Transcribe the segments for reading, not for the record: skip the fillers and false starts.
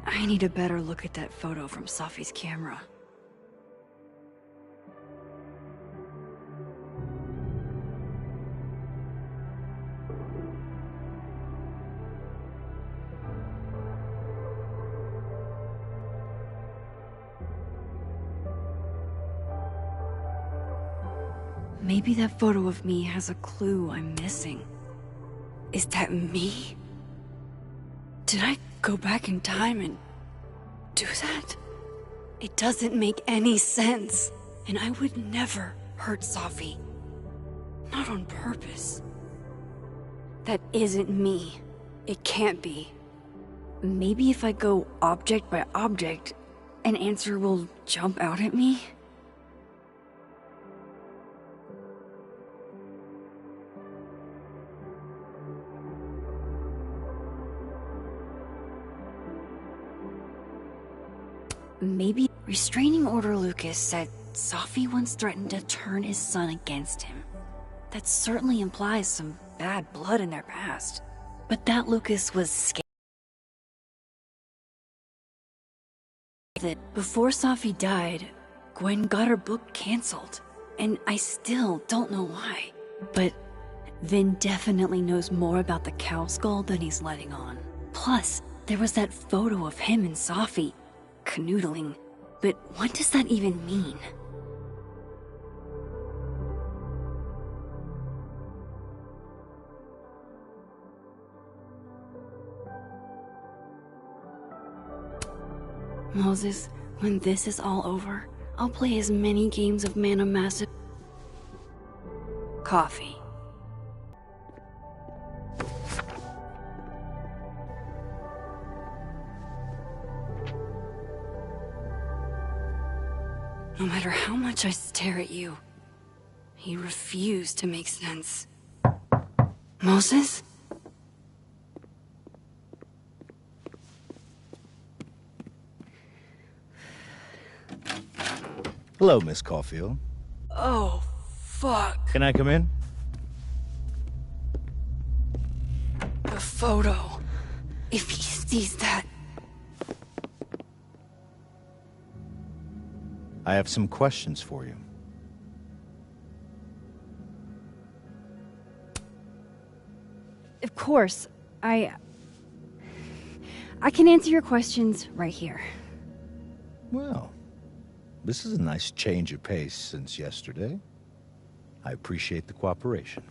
I need a better look at that photo from Safi's camera. Maybe that photo of me has a clue I'm missing. Is that me? Did I go back in time and do that? It doesn't make any sense. And I would never hurt Safi. Not on purpose. That isn't me. It can't be. Maybe if I go object by object, an answer will jump out at me? Maybe restraining order Lucas said Safi once threatened to turn his son against him. That certainly implies some bad blood in their past. But that Lucas was scared. Before Safi died, Gwen got her book canceled. And I still don't know why. But Vin definitely knows more about the cow skull than he's letting on. Plus, there was that photo of him and Safi canoodling, but what does that even mean? Moses, when this is all over, I'll play as many games of Mana Massive. Coffee. No matter how much I stare at you, you refuse to make sense. Moses? Hello, Miss Caulfield. Oh, fuck. Can I come in? The photo. If he sees that... I have some questions for you. Of course. I can answer your questions right here. Well, this is a nice change of pace since yesterday. I appreciate the cooperation.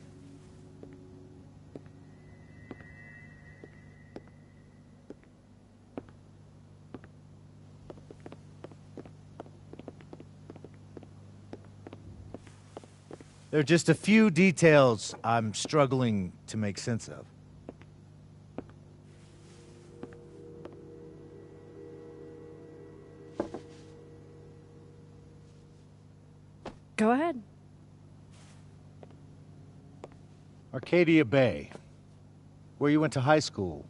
There are just a few details I'm struggling to make sense of. Go ahead. Arcadia Bay, where you went to high school,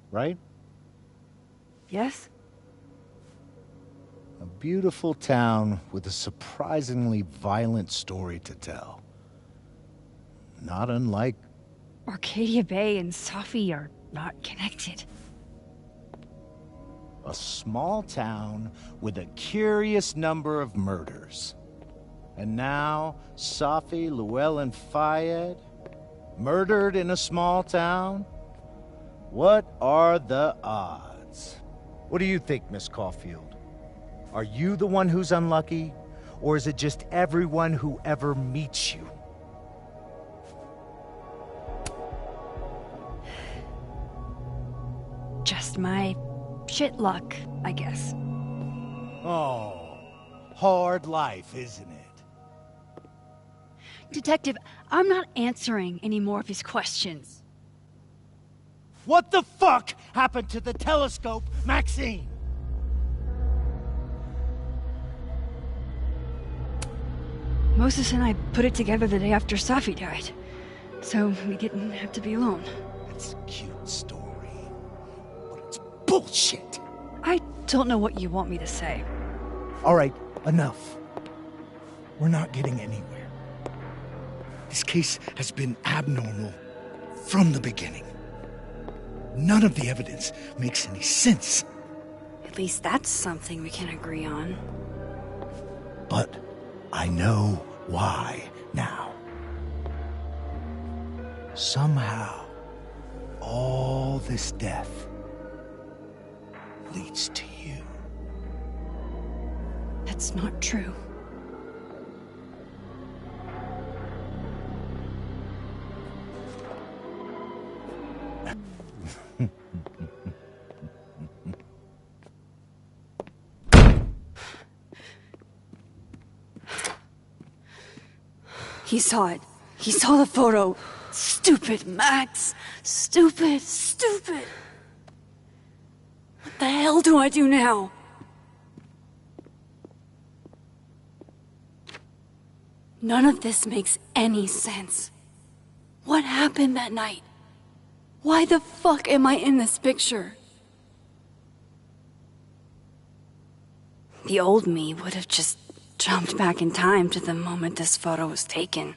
right? Yes? A beautiful town with a surprisingly violent story to tell. Not unlike... Arcadia Bay and Safi are not connected. A small town with a curious number of murders. And now, Safi, Llewellyn Fayed, murdered in a small town? What are the odds? What do you think, Miss Caulfield? Are you the one who's unlucky? Or is it just everyone who ever meets you? Just my shit luck, I guess. Oh, hard life, isn't it? Detective, I'm not answering any more of his questions. What the fuck happened to the telescope, Maxine? Moses and I put it together the day after Safi died, so we didn't have to be alone. It's a cute story, but it's bullshit. I don't know what you want me to say. All right, enough. We're not getting anywhere. This case has been abnormal from the beginning. None of the evidence makes any sense. At least that's something we can agree on. But I know why now. Somehow, all this death leads to you. That's not true. He saw it. He saw the photo. Stupid Max. Stupid, stupid. What the hell do I do now? None of this makes any sense. What happened that night? Why the fuck am I in this picture? The old me would have just jumped back in time to the moment this photo was taken.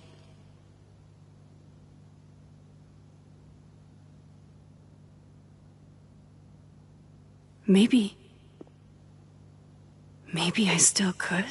Maybe I still could.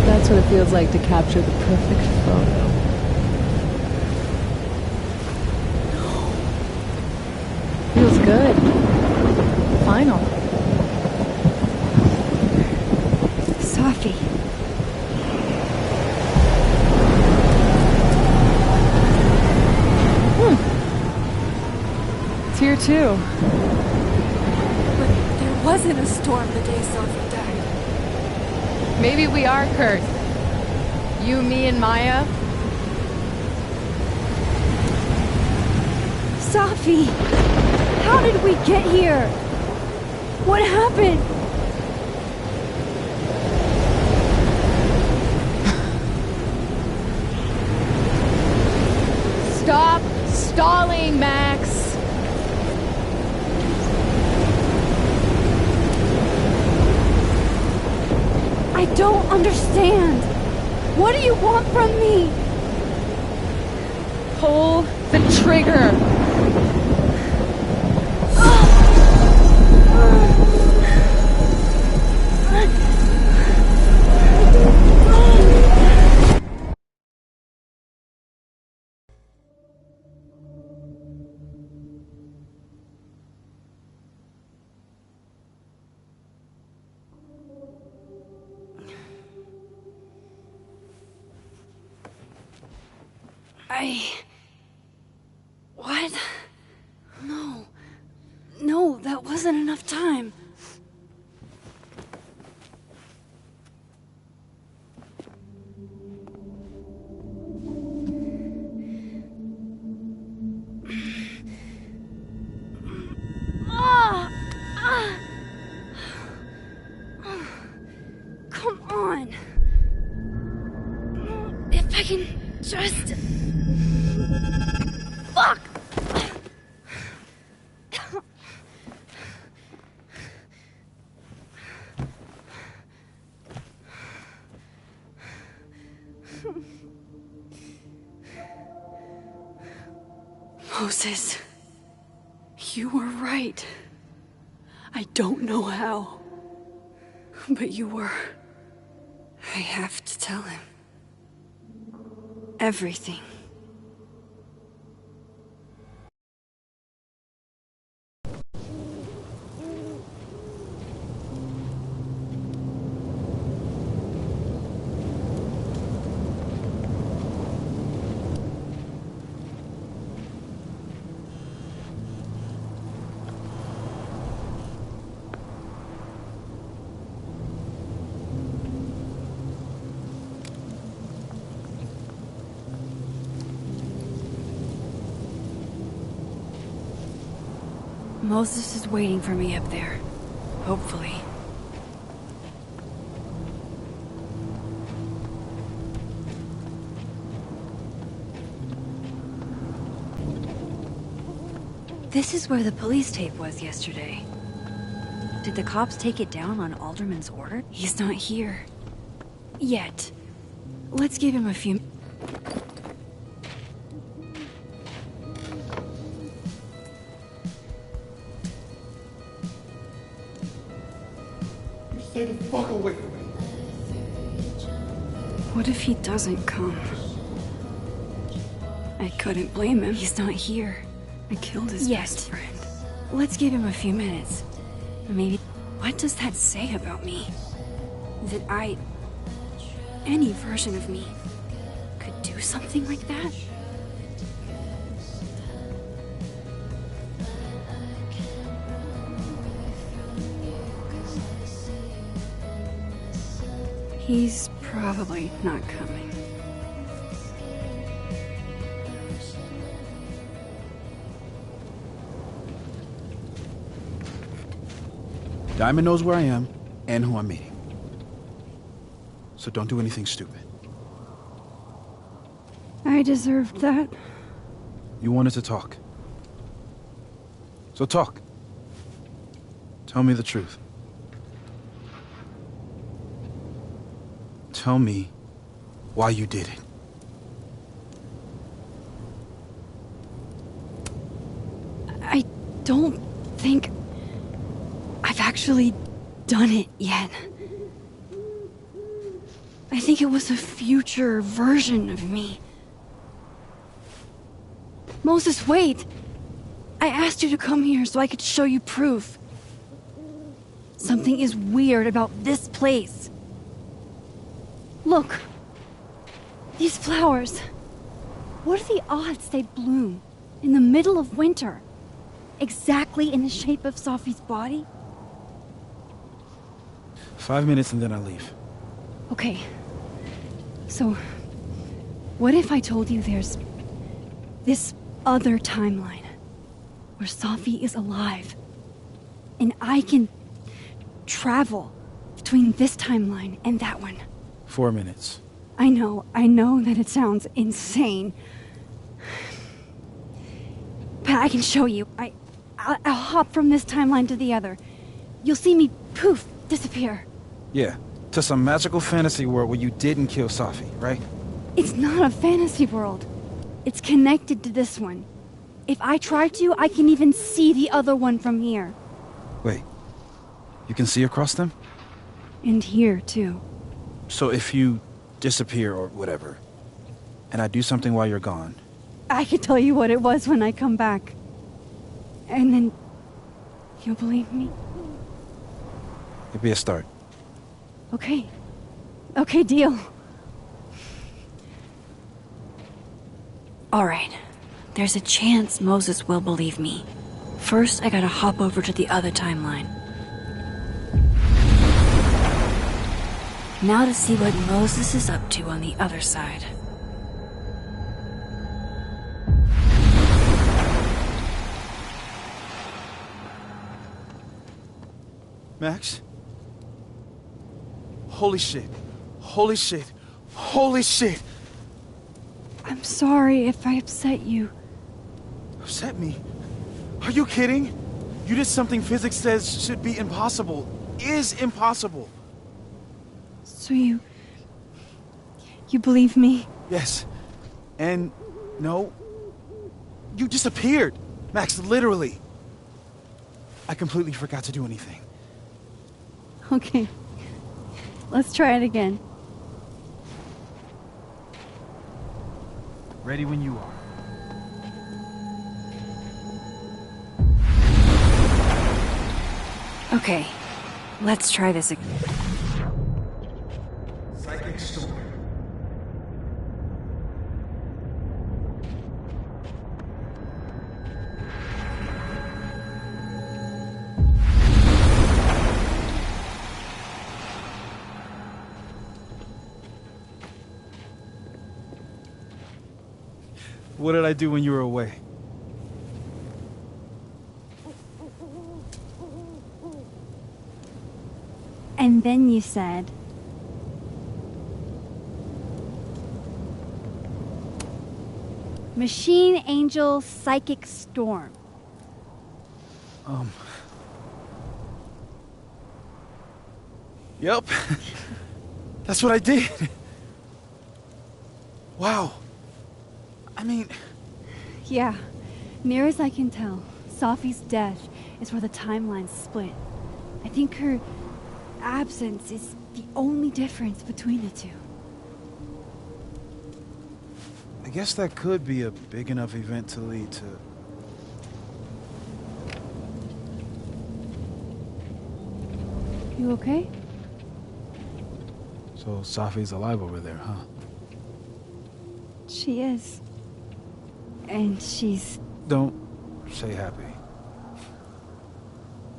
That's what it feels like to capture the perfect photo. Feels good. Final. Safi. It's here too. But there wasn't a storm the day Safi died. Maybe we are cursed. You, me, and Maya. Safi! How did we get here? What happened? Stop stalling, Max. I don't understand. What do you want from me? Pull the trigger. What? No. No, that wasn't enough time. Come on. If I can just... Fuck! Moses, you were right. I don't know how, but you were. I have to tell him. Everything. Moses is waiting for me up there. Hopefully. This is where the police tape was yesterday. Did the cops take it down on Alderman's order? He's not here. Yet. Let's give him a few... Stay the fuck away from me. What if he doesn't come? I couldn't blame him. He's not here. I killed his best friend. Let's give him a few minutes. Maybe... What does that say about me? That I... Any version of me could do something like that? He's probably not coming. Diamond knows where I am and who I'm meeting. So don't do anything stupid. I deserved that. You wanted to talk. So talk. Tell me the truth. Tell me why you did it. I don't think I've actually done it yet. I think it was a future version of me. Moses, wait! I asked you to come here so I could show you proof. Something is weird about this place. Look. These flowers. What are the odds they bloom in the middle of winter? Exactly in the shape of Sophie's body? 5 minutes and then I leave. Okay. So, what if I told you there's this other timeline where Sophie is alive and I can travel between this timeline and that one? 4 minutes. I know that it sounds insane. But I can show you. I'll hop from this timeline to the other. You'll see me, poof, disappear. Yeah, to some magical fantasy world where you didn't kill Sophie, right? It's not a fantasy world. It's connected to this one. If I try to, I can even see the other one from here. Wait, you can see across them? And here, too. So if you disappear or whatever, and I do something while you're gone... I can tell you what it was when I come back. And then... you'll believe me? It'd be a start. Okay. Okay, deal. Alright. There's a chance Moses will believe me. First, I gotta hop over to the other timeline. Now to see what Moses is up to on the other side. Max? Holy shit. Holy shit. Holy shit! I'm sorry if I upset you. Upset me? Are you kidding? You did something physics says should be impossible. Is impossible. So you believe me? Yes. And no. You disappeared. Max, literally. I completely forgot to do anything. Okay. Let's try it again. Ready when you are. Okay. Let's try this again. Psychic storm. What did I do when you were away? And then you said... Machine Angel Psychic Storm. Yep. That's what I did. Wow. I mean... Yeah, near as I can tell, Sophie's death is where the timelines split. I think her absence is the only difference between the two. I guess that could be a big enough event to lead to... You okay? So Sophie's alive over there, huh? She is. And she's... Don't say happy.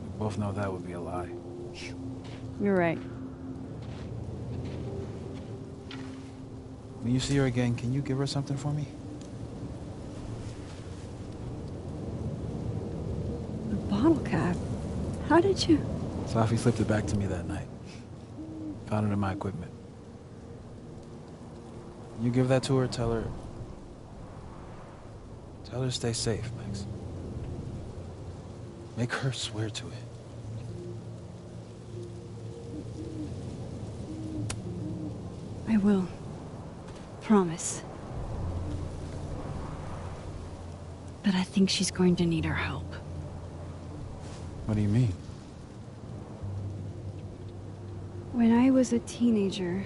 We both know that would be a lie. You're right. When you see her again, can you give her something for me? A bottle cap? How did you... Sophie slipped it back to me that night. Found it in my equipment. You give that to her, tell her to stay safe, Max. Make her swear to it. I will. Promise. But I think she's going to need our help. What do you mean? When I was a teenager,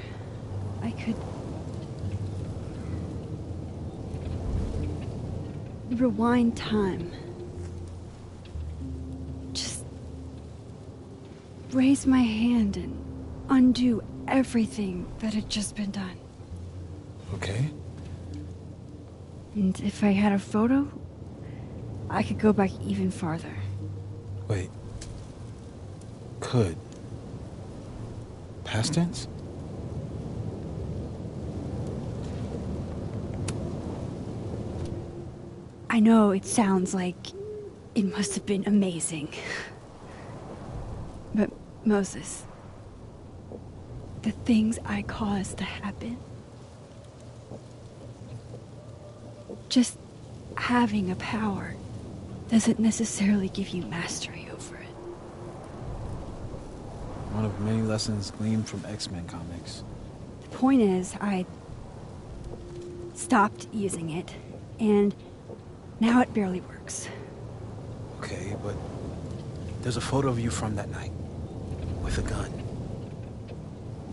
I could... rewind time. Just... raise my hand and undo everything that had just been done. Okay. And if I had a photo, I could go back even farther. Wait. Could. Past tense? I know it sounds like it must have been amazing. But Moses, the things I caused to happen, just having a power doesn't necessarily give you mastery over it. One of many lessons gleaned from X-Men comics. The point is, I stopped using it, and now it barely works. Okay, but there's a photo of you from that night with a gun.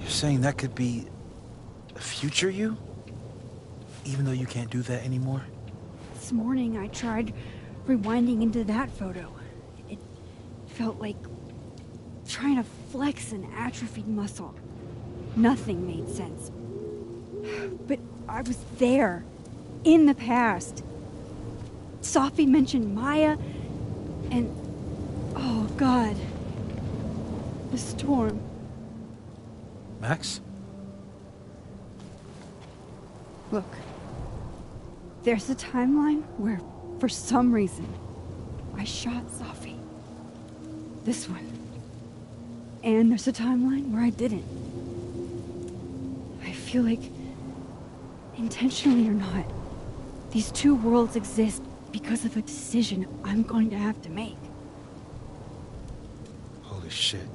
You're saying that could be a future you? Even though you can't do that anymore? This morning I tried rewinding into that photo. It felt like trying to flex an atrophied muscle. Nothing made sense. But I was there, in the past. Sophie mentioned Maya, and... oh, God. The storm. Max? Look. There's a timeline where, for some reason, I shot Sophie. This one. And there's a timeline where I didn't. I feel like, intentionally or not, these two worlds exist because of a decision I'm going to have to make. Holy shit.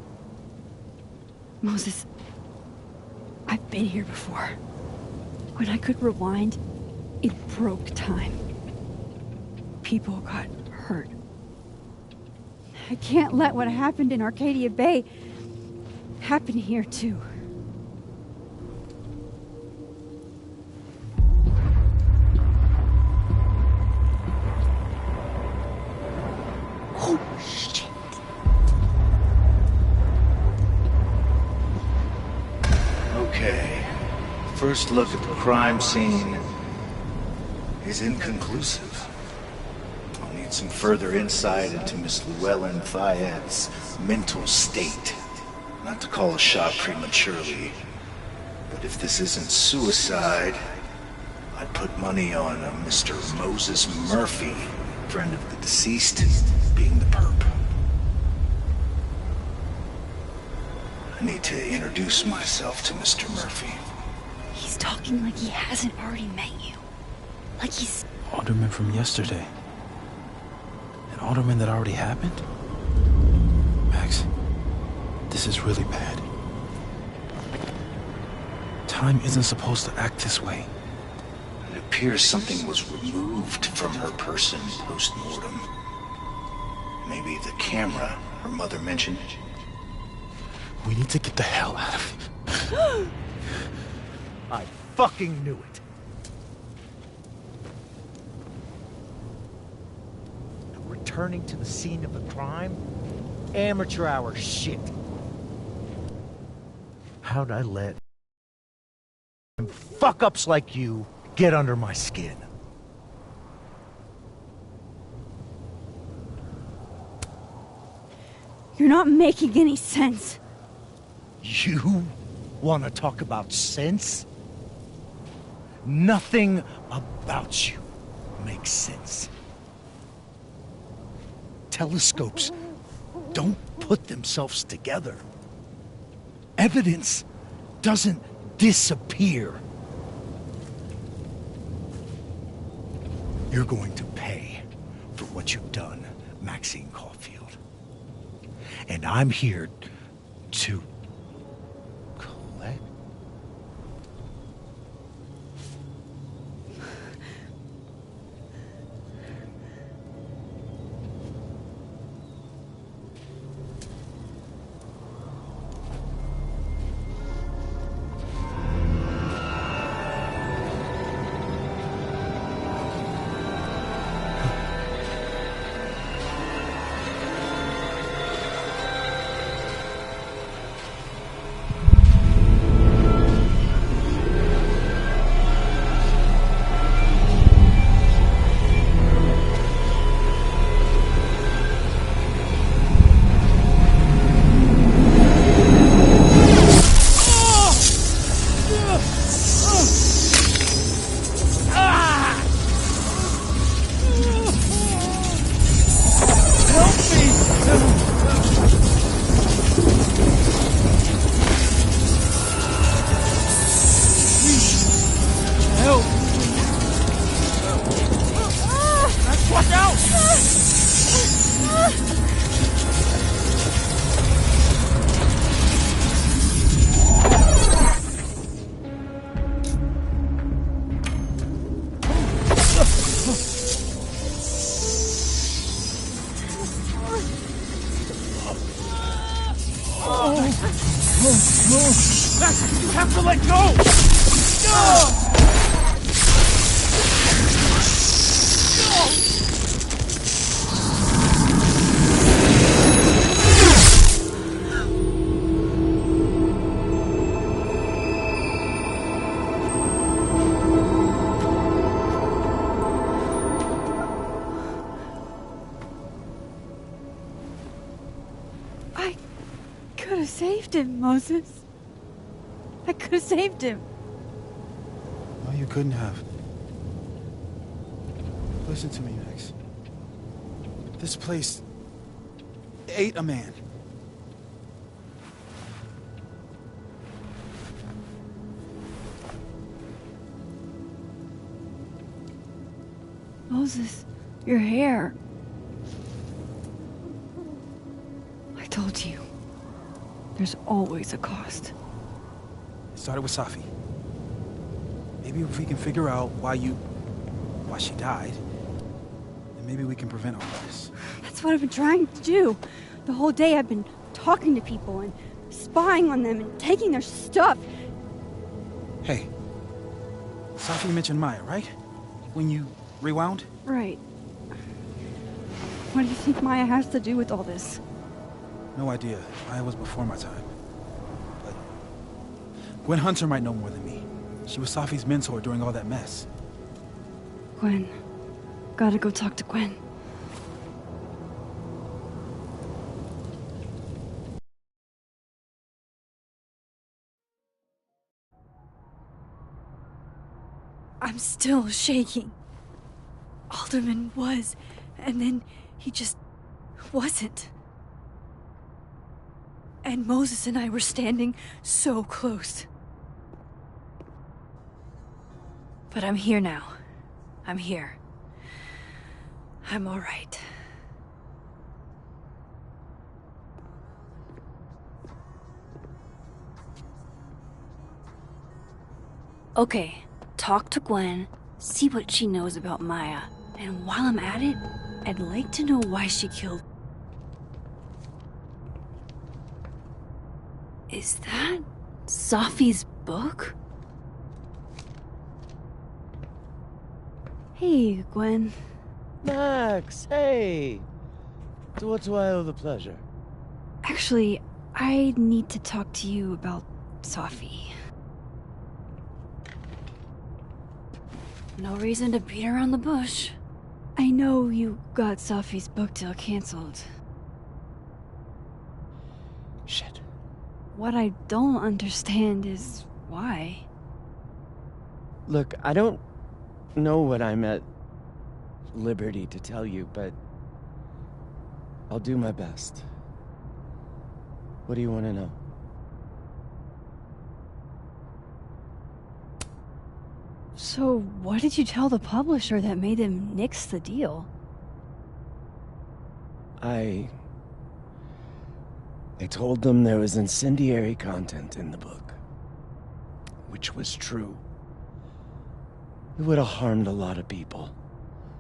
Moses, I've been here before. When I could rewind, it broke time. People got hurt. I can't let what happened in Arcadia Bay happen here too. Oh, shit. Okay. First look at the crime scene is inconclusive. I'll need some further insight into Miss Llewellyn Fayette's mental state. Not to call a shot prematurely, but if this isn't suicide, I'd put money on a Mr. Moses Murphy, friend of the deceased, being the perp. I need to introduce myself to Mr. Murphy. He's talking like he hasn't already met you. Like he's... Alderman from yesterday. An alderman that already happened? Max, this is really bad. Time isn't supposed to act this way. It appears something was removed from her person post-mortem. Maybe the camera her mother mentioned. We need to get the hell out of here. I fucking knew it. Returning to the scene of the crime? Amateur hour shit. How'd I let fuck-ups like you get under my skin? You're not making any sense. You want to talk about sense? Nothing about you makes sense. Telescopes don't put themselves together. Evidence doesn't disappear. You're going to pay for what you've done, Maxine Caulfield. And I'm here to collect. You have to let go! I could have saved him, Moses. I could have saved him. No, you couldn't have. Listen to me, Max. This place ate a man. Moses, your hair. I told you. There's always a cost. It started with Safi. Maybe if we can figure out why she died, then maybe we can prevent all this. That's what I've been trying to do. The whole day I've been talking to people and spying on them and taking their stuff. Hey, Safi mentioned Maya, right? When you rewound? Right. What do you think Maya has to do with all this? No idea. Maya was before my time. But Gwen Hunter might know more than me. She was Safi's mentor during all that mess. Gwen. Gotta go talk to Gwen. I'm still shaking. Alderman was, and then he just wasn't. And Moses and I were standing so close. But I'm here now. I'm here. I'm all right. Okay, talk to Gwen, see what she knows about Maya, and while I'm at it, I'd like to know why she killed... Is that Safi's book? Hey, Gwen. Max, hey! To what do I owe the pleasure? Actually, I need to talk to you about Safi. No reason to beat around the bush. I know you got Safi's book deal canceled. Shit. What I don't understand is why. Look, I don't know what I'm at liberty to tell you, but I'll do my best. What do you want to know? So, what did you tell the publisher that made them nix the deal? I told them there was incendiary content in the book, which was true. It would have harmed a lot of people,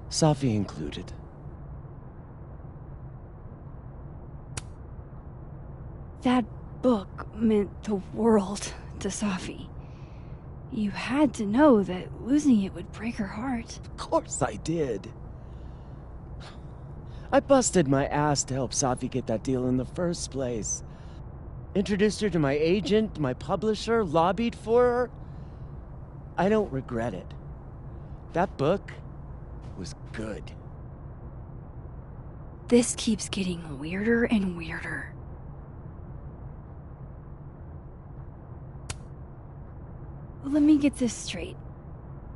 Safi included. That book meant the world to Safi. You had to know that losing it would break her heart. Of course I did. I busted my ass to help Safi get that deal in the first place. Introduced her to my agent, my publisher, lobbied for her. I don't regret it. That book was good. This keeps getting weirder and weirder. Let me get this straight.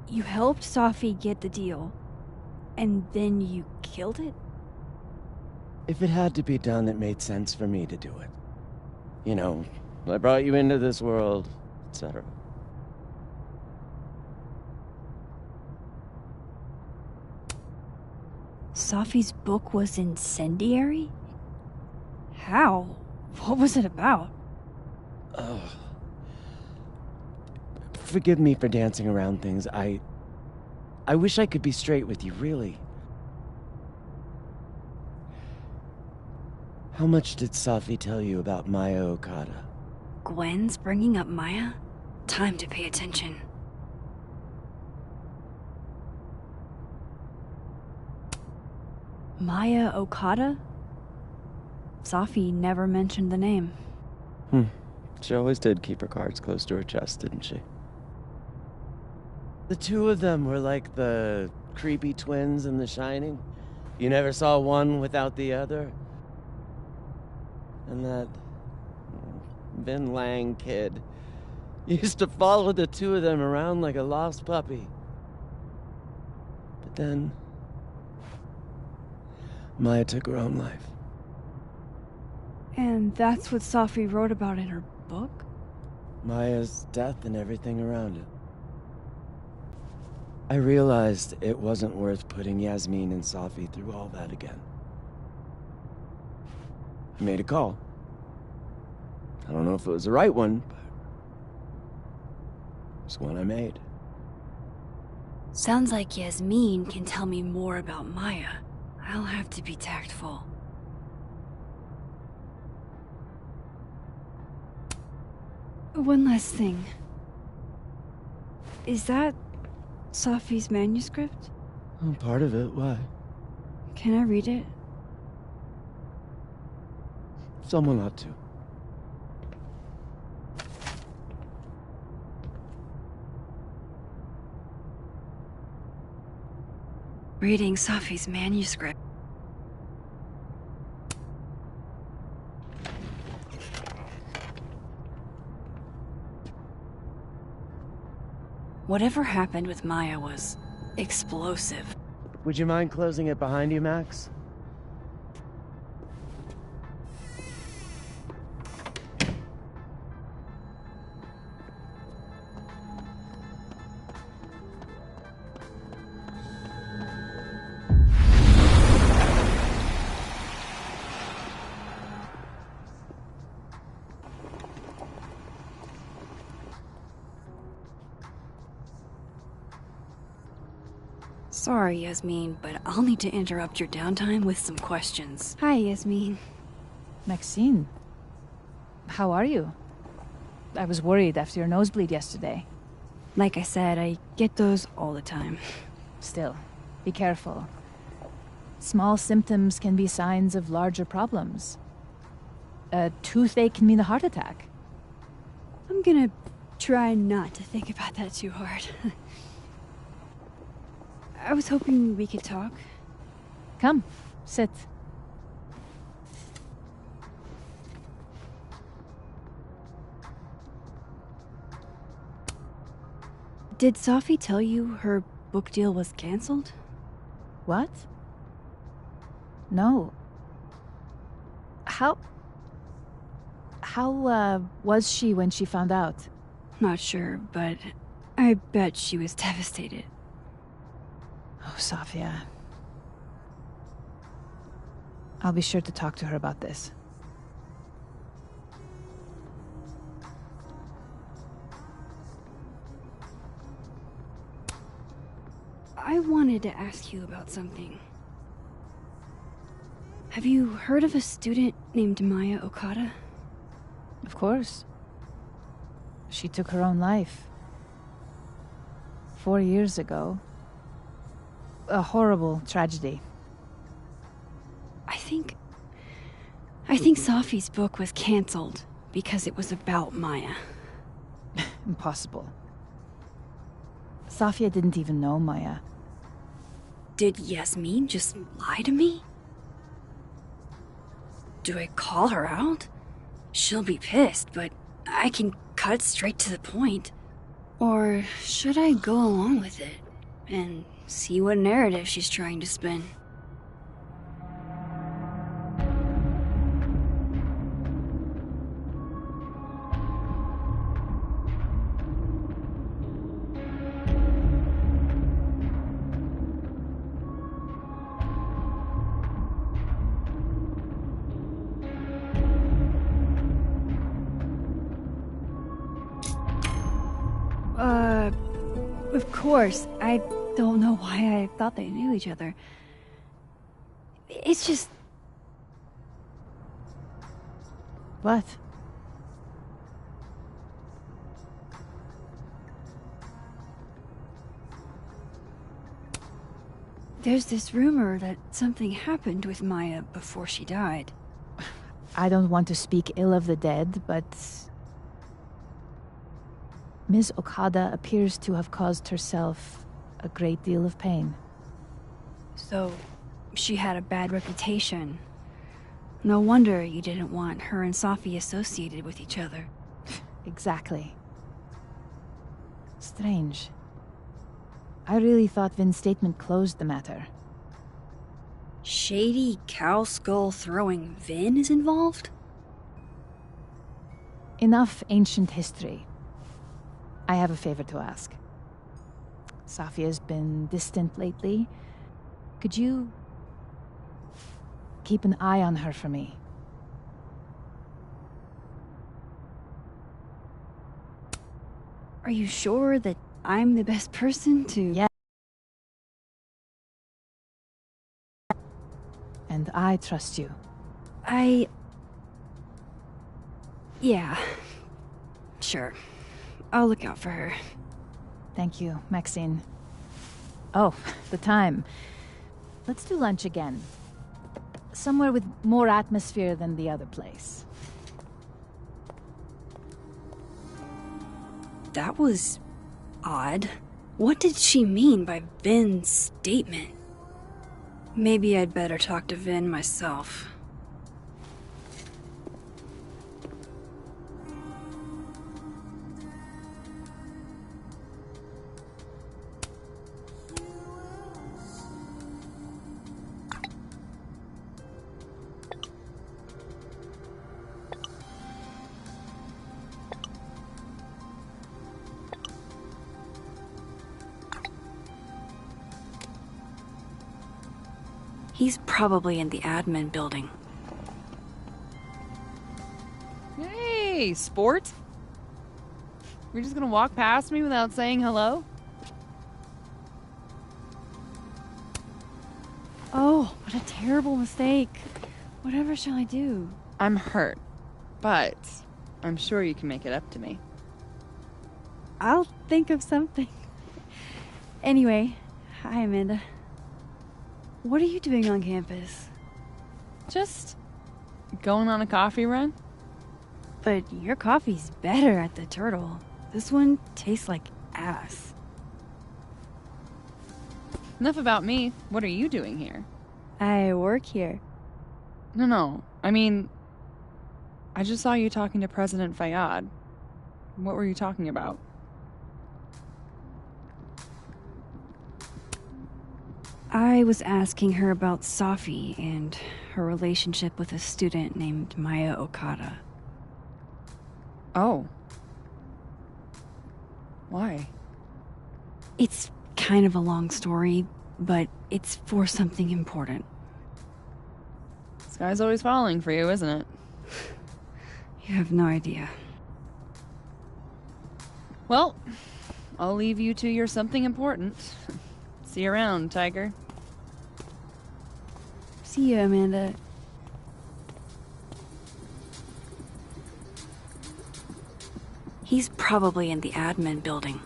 You helped Safi get the deal, and then you killed it? If it had to be done, it made sense for me to do it. You know, I brought you into this world, etc. Safi's book was incendiary? How? What was it about? Ugh. Forgive me for dancing around things. I wish I could be straight with you, really. How much did Safi tell you about Maya Okada? Gwen's bringing up Maya? Time to pay attention. Maya Okada? Safi never mentioned the name. She always did keep her cards close to her chest, didn't she? The two of them were like the creepy twins in The Shining. You never saw one without the other. And that Vin Lang kid used to follow the two of them around like a lost puppy. But then Maya took her own life. And that's what Safi wrote about in her book? Maya's death and everything around it. I realized it wasn't worth putting Yasmin and Safi through all that again. I made a call. I don't know if it was the right one, but it's one I made. Sounds like Yasmin can tell me more about Maya. I'll have to be tactful. One last thing. Is that Safi's manuscript? Oh, part of it, why? Can I read it? Someone ought to. Reading Safi's manuscript. Whatever happened with Maya was explosive. Would you mind closing it behind you, Max? Sorry, Yasmin, but I'll need to interrupt your downtime with some questions. Hi, Yasmin. Maxine, how are you? I was worried after your nosebleed yesterday. Like I said, I get those all the time. Still, be careful. Small symptoms can be signs of larger problems. A toothache can mean a heart attack. I'm gonna try not to think about that too hard. I was hoping we could talk. Come, sit. Did Sophie tell you her book deal was canceled? What? No. How was she when she found out? Not sure, but I bet she was devastated. Oh, Sophia. I'll be sure to talk to her about this. I wanted to ask you about something. Have you heard of a student named Maya Okada? Of course. She took her own life. 4 years ago. A horrible tragedy. I think Sophie's book was canceled because it was about Maya. Impossible. Sophia didn't even know Maya. Did Yasmin just lie to me? Do I call her out? She'll be pissed, but I can cut straight to the point. Or should I go along with it and see what narrative she's trying to spin? Of course. I don't know why I thought they knew each other. It's just... What? There's this rumor that something happened with Maya before she died. I don't want to speak ill of the dead, but... Ms. Okada appears to have caused herself a great deal of pain. So, she had a bad reputation. No wonder you didn't want her and Sophie associated with each other. Exactly. Strange. I really thought Vin's statement closed the matter. Shady cow skull throwing Vin is involved? Enough ancient history. I have a favor to ask. Sophia's been distant lately. Could you keep an eye on her for me? Are you sure that I'm the best person to... Yeah. And I trust you. Yeah. Sure. I'll look out for her. Thank you, Maxine. Oh, the time. Let's do lunch again. Somewhere with more atmosphere than the other place. That was... odd. What did she mean by Vin's statement? Maybe I'd better talk to Vin myself. He's probably in the admin building. Hey, sport. You're just gonna walk past me without saying hello? Oh, what a terrible mistake. Whatever shall I do? I'm hurt, but I'm sure you can make it up to me. I'll think of something. Anyway, hi, Amanda. What are you doing on campus? Just going on a coffee run? But your coffee's better at the Turtle. This one tastes like ass. Enough about me. What are you doing here? I work here. No. I mean, I just saw you talking to President Fayyad. What were you talking about? I was asking her about Safi and her relationship with a student named Maya Okada. Oh. Why? It's kind of a long story, but it's for something important. Sky's always falling for you, isn't it? You have no idea. Well, I'll leave you to your something important. See you around, Tiger. See you, Amanda. He's probably in the admin building.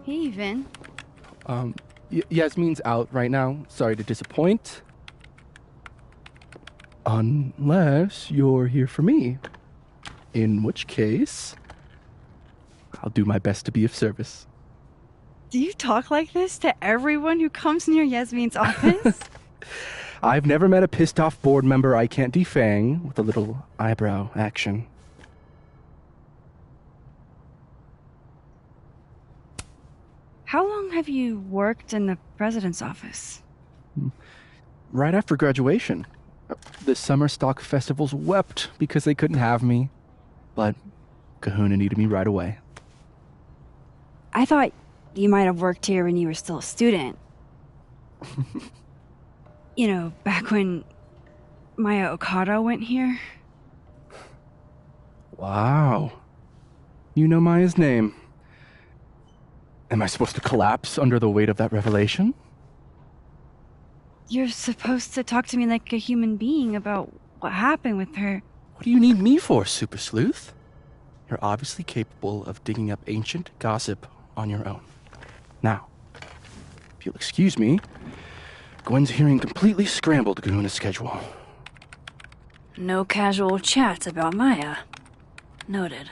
Hey, Vin. Yasmin's out right now. Sorry to disappoint. Unless you're here for me. In which case, I'll do my best to be of service. Do you talk like this to everyone who comes near Yasmin's office? I've never met a pissed off board member I can't defang with a little eyebrow action. How long have you worked in the president's office? Right after graduation. The summer stock festivals wept because they couldn't have me. But Kahuna needed me right away. I thought you might have worked here when you were still a student. You know, back when Maya Okada went here. Wow. You know Maya's name. Am I supposed to collapse under the weight of that revelation? You're supposed to talk to me like a human being about what happened with her. What do you need me for, Super Sleuth? You're obviously capable of digging up ancient gossip on your own. Now, if you'll excuse me, Gwen's hearing completely scrambled Kahuna's schedule. No casual chats about Maya. Noted.